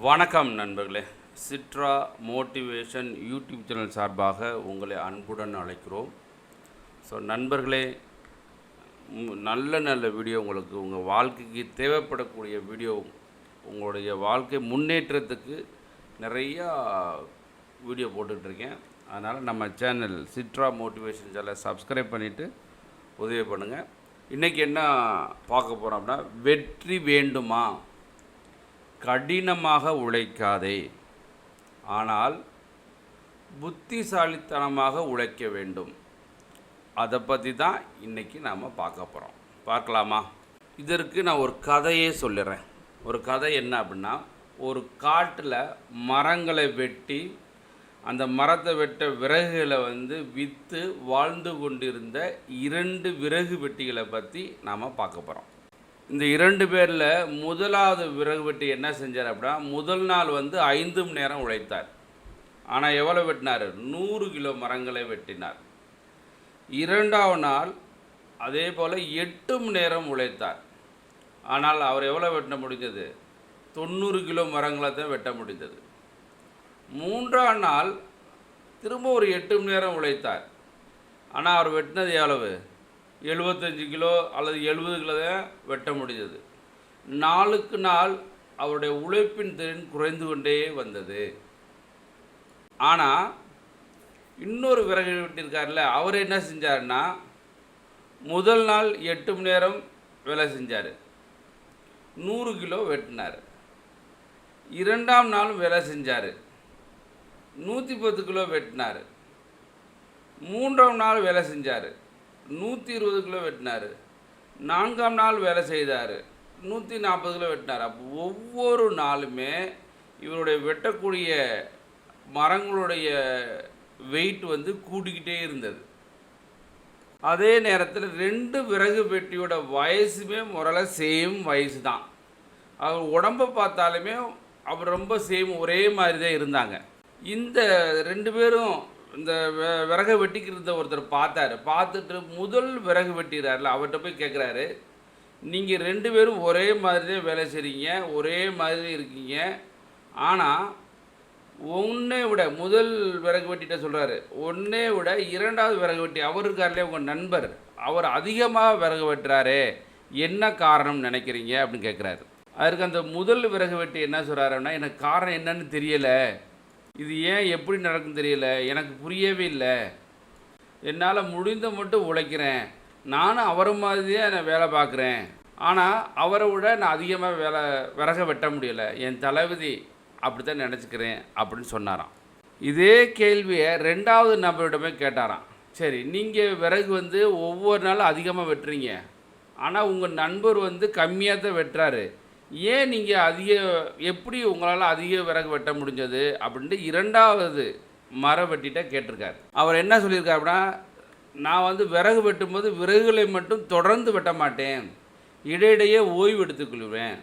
வணக்கம் நண்பர்களே. சிட்ரா motivation YouTube channel சார்பாக உங்களை அன்புடன் அழைக்கிறோம். ஸோ நண்பர்களே, நல்ல நல்ல வீடியோ உங்களுக்கு உங்கள் வாழ்க்கைக்கு தேவைப்படக்கூடிய வீடியோ, உங்களுடைய வாழ்க்கை முன்னேற்றத்துக்கு நிறையா வீடியோ போட்டுட்ருக்கேன். அதனால் நம்ம சேனல் சிட்ரா மோட்டிவேஷன் சேனலை சப்ஸ்கிரைப் பண்ணிவிட்டு உதவி பண்ணுங்கள். இன்றைக்கி என்ன பார்க்க போகிறோம் அப்படின்னா, வெற்றி வேண்டுமா, கடினமாக உழைக்காதே, ஆனால் புத்திசாலித்தனமாக உழைக்க வேண்டும். அதை பற்றி தான் இன்றைக்கி நாம் பார்க்க போகிறோம். பார்க்கலாமா? இதற்கு நான் ஒரு கதையே சொல்லிடுறேன். ஒரு கதை என்ன அப்படின்னா, ஒரு காட்டில் மரங்களை வெட்டி அந்த மரத்தை வெட்ட விறகுகளை விற்று வாழ்ந்து கொண்டிருந்த 2 விறகு வெட்டிகளை பற்றி நாம் பார்க்க போகிறோம். இந்த 2 பேரில் முதலாவது விறகு வெட்டி என்ன செஞ்சார் அப்படின்னா, முதல் நாள் 5 மணி நேரம் உழைத்தார். ஆனால் எவ்வளோ வெட்டினார்? 100 கிலோ மரங்களை வெட்டினார். 2வது நாள் அதே போல் 8 மணி நேரம் உழைத்தார். ஆனால் அவர் எவ்வளோ வெட்ட முடிந்தது? 90 கிலோ மரங்களை தான் வெட்ட முடிந்தது. 3வது நாள் திரும்ப ஒரு 8 மணி நேரம் உழைத்தார். ஆனால் அவர் வெட்டினது எவ்வளவு? 75 கிலோ அல்லது 70 கிலோ தான் வெட்ட முடிந்தது. நாளுக்கு நாள் அவருடைய உழைப்பின் திறன் குறைந்து கொண்டே வந்தது. ஆனால் இன்னொரு விறகு வெட்டியிருக்கார்ல, அவர் என்ன செஞ்சார்னா, முதல் நாள் 8 மணி நேரம் வேலை செஞ்சார், 100 கிலோ வெட்டினார். 2ஆம் நாளும் வேலை செஞ்சார், 110 கிலோ வெட்டினார். 3ஆம் நாள் வேலை செஞ்சார், 120 கிலோ வெட்டினார். 4ஆம் நாள் வேலை செய்தார், 140 கிலோ வெட்டினார். அப்போ ஒவ்வொரு நாளுமே இவருடைய வெட்டக்கூடிய மரங்களுடைய வெயிட் கூடிக்கிட்டே இருந்தது. அதே நேரத்தில் 2 விறகு வெட்டியோட வயசுமே முறையில் சேம் வயசு தான். அவர் உடம்பை பார்த்தாலுமே அவர் ரொம்ப சேம் ஒரே மாதிரி தான் இருந்தாங்க. இந்த 2 பேரும் இந்த விறகு வெட்டிக்கிட்டு ஒருத்தர் பார்த்துட்டு முதல் விறகு வெட்டிறாருல, அவர்கிட்ட போய் கேட்குறாரு, நீங்கள் 2 பேரும் ஒரே மாதிரி தான் வேலை செய்கிறீங்க, ஒரே மாதிரி இருக்கீங்க, ஆனால் ஒன்றே விட முதல் விறகு வெட்டிட்ட சொல்கிறாரு, ஒன்றே விட 2வது விறகு வெட்டி அவர் இருக்கார்லே உங்கள் நண்பர், அவர் அதிகமாக விறகு வெட்டுறாரு, என்ன காரணம் நினைக்கிறீங்க அப்படின்னு கேட்குறாரு. அதற்கு அந்த முதல் விறகு வெட்டி என்ன சொல்கிறாருன்னா, எனக்கு காரணம் என்னன்னு தெரியலை, இது ஏன் எப்படி நடக்குன்னு தெரியல, எனக்கு புரியவே இல்லை, என்னால் முடிந்த மட்டும் உழைக்கிறேன், நானும் அவரை மாதிரியே நான் வேலை பார்க்குறேன், ஆனால் அவரை விட நான் அதிகமாக விறக வெட்ட முடியலை, என் தளபதி அப்படி தான் நினச்சிக்கிறேன் அப்படின்னு சொன்னாராம். இதே கேள்வியை 2வது நபரிடமே கேட்டாராம். சரி, நீங்கள் விறகு ஒவ்வொரு நாளும் அதிகமாக வெட்டுறீங்க, ஆனால் உங்கள் நண்பர் கம்மியாக தான் வெட்டுறாரு, ஏன் நீங்கள் எப்படி உங்களால் அதிக விறகு வெட்ட முடிஞ்சது அப்படின்ட்டு 2வது மரம் வெட்டிட்ட கேட்டிருக்காரு. அவர் என்ன சொல்லியிருக்காரு அப்படின்னா, நான் விறகு வெட்டும்போது விறகுகளை மட்டும் தொடர்ந்து வெட்ட மாட்டேன், இடையிடையே ஓய்வு எடுத்துக்கொள்வேன்,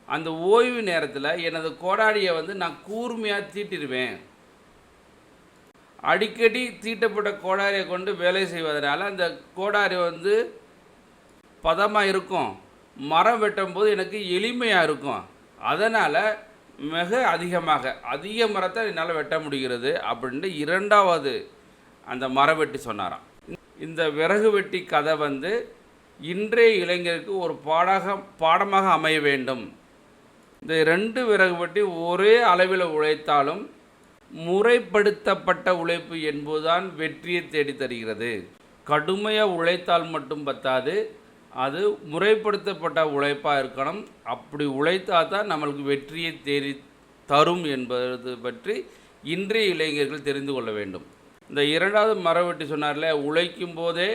அந்த ஓய்வு நேரத்தில் எனது கோடாரியை நான் கூர்மையாக தீட்டிடுவேன், அடிக்கடி தீட்டப்பட்ட கோடாரியை கொண்டு வேலை செய்வதனால அந்த கோடாரி பதமாக இருக்கும், மரம் வெட்டும்போது எனக்கு எளிமையாக இருக்கும், அதனால் மிக அதிக மரத்தை என்னால் வெட்ட முடிகிறது அப்படின்ட்டு 2வது அந்த மரம் வெட்டி சொன்னாராம். இந்த விறகு வெட்டி கதை இன்றைய இளைஞருக்கு ஒரு பாடமாக அமைய வேண்டும். இந்த 2 விறகு வெட்டி ஒரே அளவில் உழைத்தாலும் முறைப்படுத்தப்பட்ட உழைப்பு என்பதுதான் வெற்றியை தேடி தருகிறது. கடுமையாக உழைத்தால் மட்டும் பத்தாது, அது முறைப்படுத்தப்பட்ட உழைப்பாக இருக்கணும். அப்படி உழைத்தா தான் நம்மளுக்கு வெற்றியை தேடி தரும் என்பது பற்றி இன்றைய இளைஞர்கள் தெரிந்து கொள்ள வேண்டும். இந்த 2வது மரம் வெட்டி சொன்னார்ல, உழைக்கும் போதே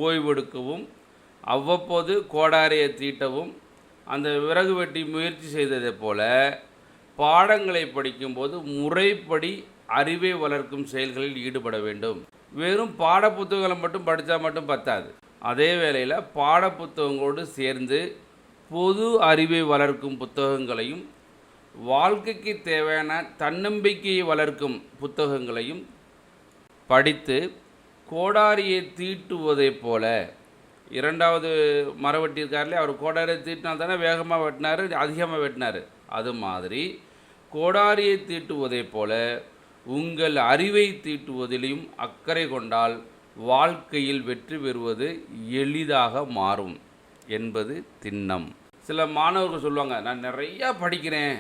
ஓய்வெடுக்கவும் அவ்வப்போது கோடாரியை தீட்டவும் அந்த விறகு வெட்டி முயற்சி செய்ததை போல பாடங்களை படிக்கும்போது முறைப்படி அறிவை வளர்க்கும் செயல்களில் ஈடுபட வேண்டும். வெறும் பாட புத்தகங்களை மட்டும் படித்தா மட்டும் பத்தாது, அதே வேளையில் பாட புத்தகங்களோடு சேர்ந்து பொது அறிவை வளர்க்கும் புத்தகங்களையும் வாழ்க்கைக்கு தேவையான தன்னம்பிக்கையை வளர்க்கும் புத்தகங்களையும் படித்து கோடாரியை தீட்டுவதை போல 2வது மரம் வெட்டியிருக்காருலே, அவர் கோடாரியை தீட்டினால் தானே வேகமாக வெட்டினார், அதிகமாக வெட்டினார், அது மாதிரி கோடாரியை தீட்டுவதைப் போல உங்கள் அறிவை தீட்டுவதிலும் அக்கறை கொண்டால் வாழ்க்கையில் வெற்றி பெறுவது எளிதாக மாறும் என்பது திண்ணம். சில மாணவர்கள் சொல்லுவாங்க, நான் நிறையா படிக்கிறேன்,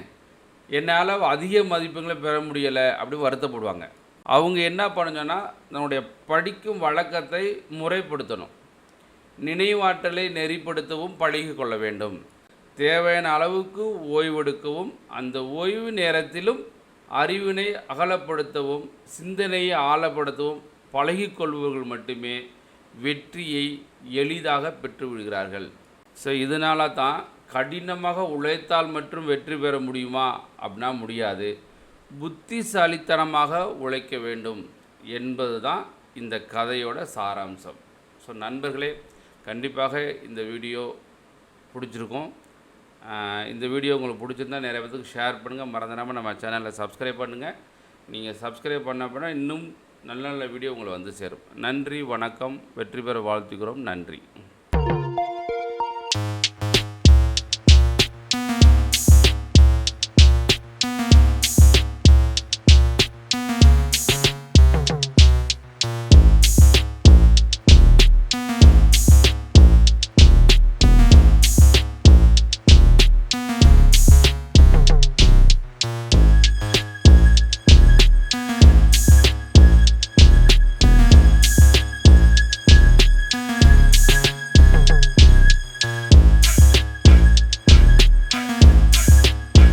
என்னால் அதிக மதிப்பெண்களை பெற முடியலை அப்படி வருத்தப்படுவாங்க. அவங்க என்ன பண்ணணும்னா நம்முடைய படிக்கும் வழக்கத்தை முறைப்படுத்தணும். நினைவாற்றலை நெறிப்படுத்தவும் பழகி கொள்ள வேண்டும். தேவையான அளவுக்கு ஓய்வெடுக்கவும், அந்த ஓய்வு நேரத்திலும் அறிவினை அகலப்படுத்தவும், சிந்தனையை ஆழப்படுத்தவும் பழகிக்கொள்பவர்கள் மட்டுமே வெற்றியை எளிதாக பெற்று விடுகிறார்கள். ஸோ இதனால தான் கடினமாக உழைத்தால் மட்டும் வெற்றி பெற முடியுமா அப்படின்னா முடியாது. புத்திசாலித்தனமாக உழைக்க வேண்டும் என்பது தான் இந்த கதையோட சாராம்சம். ஸோ நண்பர்களே, கண்டிப்பாக இந்த வீடியோ பிடிச்சிருக்கும். இந்த வீடியோ உங்களுக்கு பிடிச்சிருந்தால் நிறைய பேருக்கு ஷேர் பண்ணுங்கள். மறந்துடாமல் நம்ம சேனலில் சப்ஸ்கிரைப் பண்ணுங்கள். நீங்கள் சப்ஸ்கிரைப் பண்ண போனால் இன்னும் நல்ல நல்ல வீடியோ உங்களை வந்து சேரும். நன்றி, வணக்கம். வெற்றி பெற வாழ்த்துக்கிறோம். நன்றி.